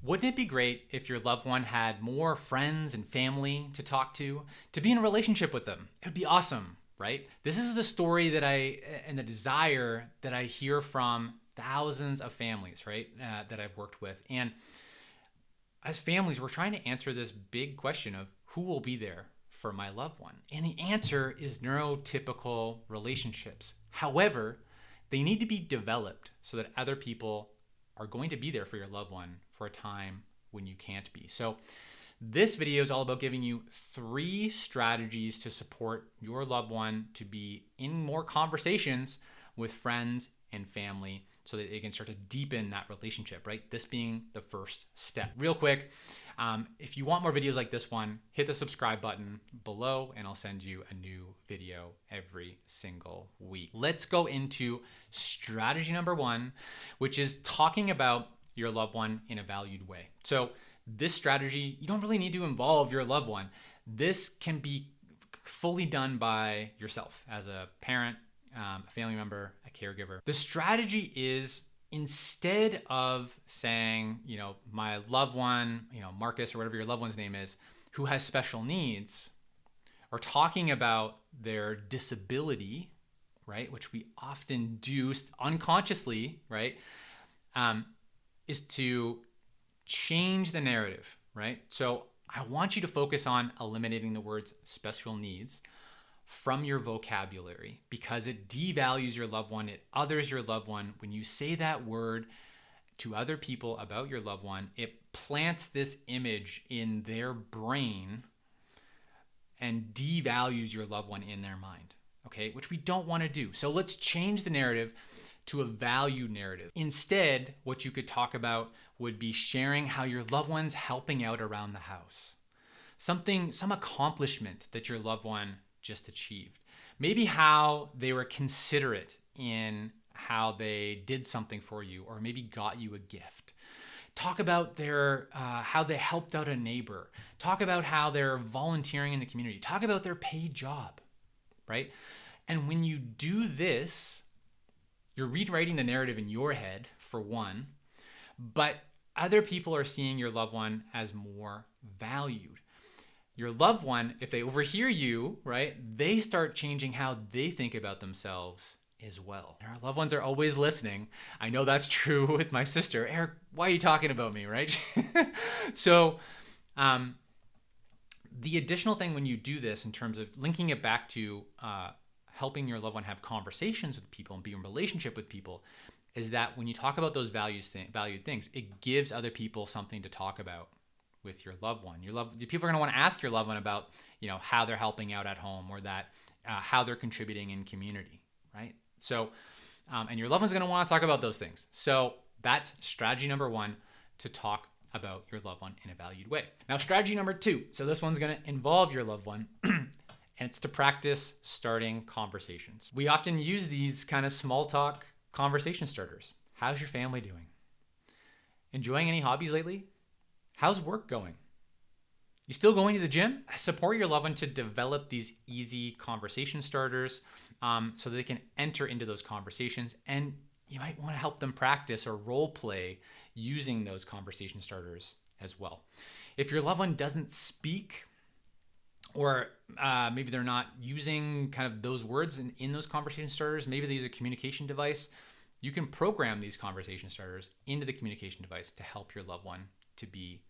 Wouldn't it be great if your loved one had more friends and family to talk to be in a relationship with them? It would be awesome, right? This is the story and the desire that I hear from thousands of families, right, that I've worked with. And as families, we're trying to answer this big question of who will be there for my loved one. And the answer is neurotypical relationships. However, they need to be developed so that other people are going to be there for your loved one for a time when you can't be. So this video is all about giving you 3 strategies to support your loved one to be in more conversations with friends and family so that they can start to deepen that relationship, right? This being the first step. Real quick, if you want more videos like this one, hit the subscribe button below and I'll send you a new video every single week. Let's go into strategy number 1, which is talking about your loved one in a valued way. So this strategy, you don't really need to involve your loved one. This can be fully done by yourself as a parent, a family member, a caregiver. The strategy is, instead of saying, my loved one, Marcus or whatever your loved one's name is, who has special needs, or talking about their disability, right, which we often do unconsciously, right, is to change the narrative, right? So I want you to focus on eliminating the words special needs from your vocabulary, because it devalues your loved one, it others your loved one. When you say that word to other people about your loved one, it plants this image in their brain and devalues your loved one in their mind, okay? Which we don't want to do. So let's change the narrative to a value narrative. Instead, what you could talk about would be sharing how your loved one's helping out around the house. Some accomplishment that your loved one just achieved. Maybe how they were considerate in how they did something for you, or maybe got you a gift. Talk about how they helped out a neighbor. Talk about how they're volunteering in the community. Talk about their paid job, right? And when you do this, you're rewriting the narrative in your head, for one, but other people are seeing your loved one as more valued. Your loved one, if they overhear you, right, they start changing how they think about themselves as well. Our loved ones are always listening. I know that's true with my sister. Eric, why are you talking about me, right? So the additional thing when you do this, in terms of linking it back to helping your loved one have conversations with people and be in relationship with people, is that when you talk about those valued things, it gives other people something to talk about with your loved one. People are going to want to ask your loved one about, how they're helping out at home, or that how they're contributing in community, right? So, and your loved one's going to want to talk about those things. So that's strategy number 1, to talk about your loved one in a valued way. Now, strategy number 2. So this one's going to involve your loved one, and it's to practice starting conversations. We often use these kind of small talk conversation starters. How's your family doing? Enjoying any hobbies lately? How's work going? You still going to the gym? Support your loved one to develop these easy conversation starters so that they can enter into those conversations. And you might want to help them practice or role play using those conversation starters as well. If your loved one doesn't speak, or maybe they're not using kind of those words in those conversation starters, maybe they use a communication device, you can program these conversation starters into the communication device to help your loved one to be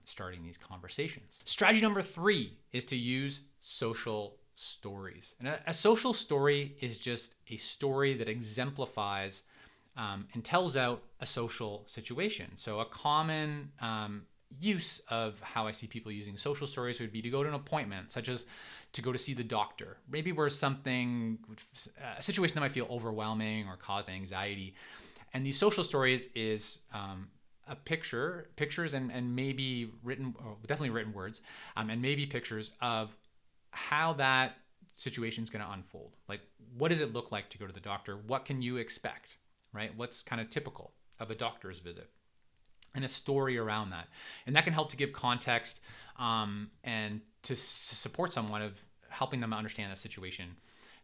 starting these conversations. Strategy number 3 is to use social stories. And a social story is just a story that exemplifies and tells out a social situation. So a common use of how I see people using social stories would be to go to an appointment, such as to go to see the doctor. Maybe where a situation that might feel overwhelming or cause anxiety. And these social stories is pictures and maybe written, or definitely written words, and maybe pictures of how that situation is going to unfold. Like, what does it look like to go to the doctor? What can you expect, right? What's kind of typical of a doctor's visit? And a story around that. And that can help to give context and to support someone of helping them understand the situation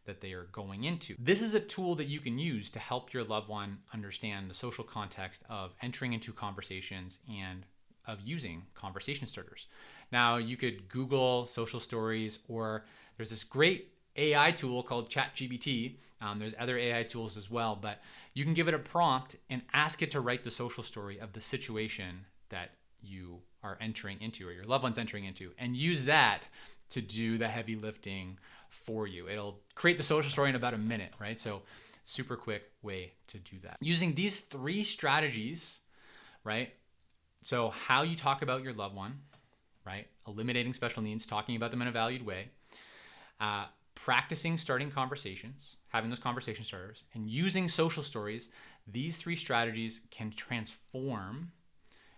that they are going into. This is a tool that you can use to help your loved one understand the social context of entering into conversations and of using conversation starters. Now, you could Google social stories, or there's this great AI tool called ChatGPT. There's other AI tools as well, but you can give it a prompt and ask it to write the social story of the situation that you are entering into, or your loved one's entering into, and use that to do the heavy lifting for you. It'll create the social story in about a minute, right? So super quick way to do that. Using these 3 strategies, right? So how you talk about your loved one, right? Eliminating special needs, talking about them in a valued way, practicing starting conversations, having those conversation starters, and using social stories. These 3 strategies can transform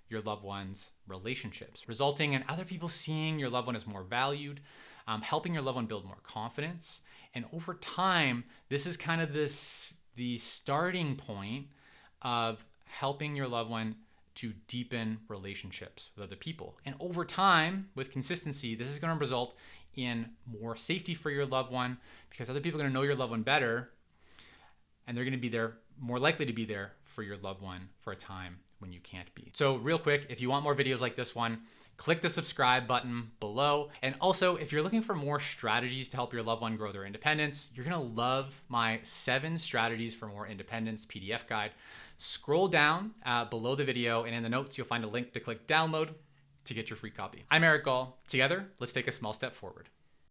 your loved one's relationships, resulting in other people seeing your loved one as more valued, helping your loved one build more confidence. And over time, this is kind of the starting point of helping your loved one to deepen relationships with other people. And over time, with consistency, this is going to result in more safety for your loved one, because other people are going to know your loved one better, and they're going to be there, more likely to be there for your loved one for a time when you can't be. So real quick, if you want more videos like this one, click the subscribe button below. And also, if you're looking for more strategies to help your loved one grow their independence, you're gonna love my 7 strategies for more independence PDF guide. Scroll down below the video, and in the notes, you'll find a link to click download to get your free copy. I'm Goll. Together, let's take a small step forward.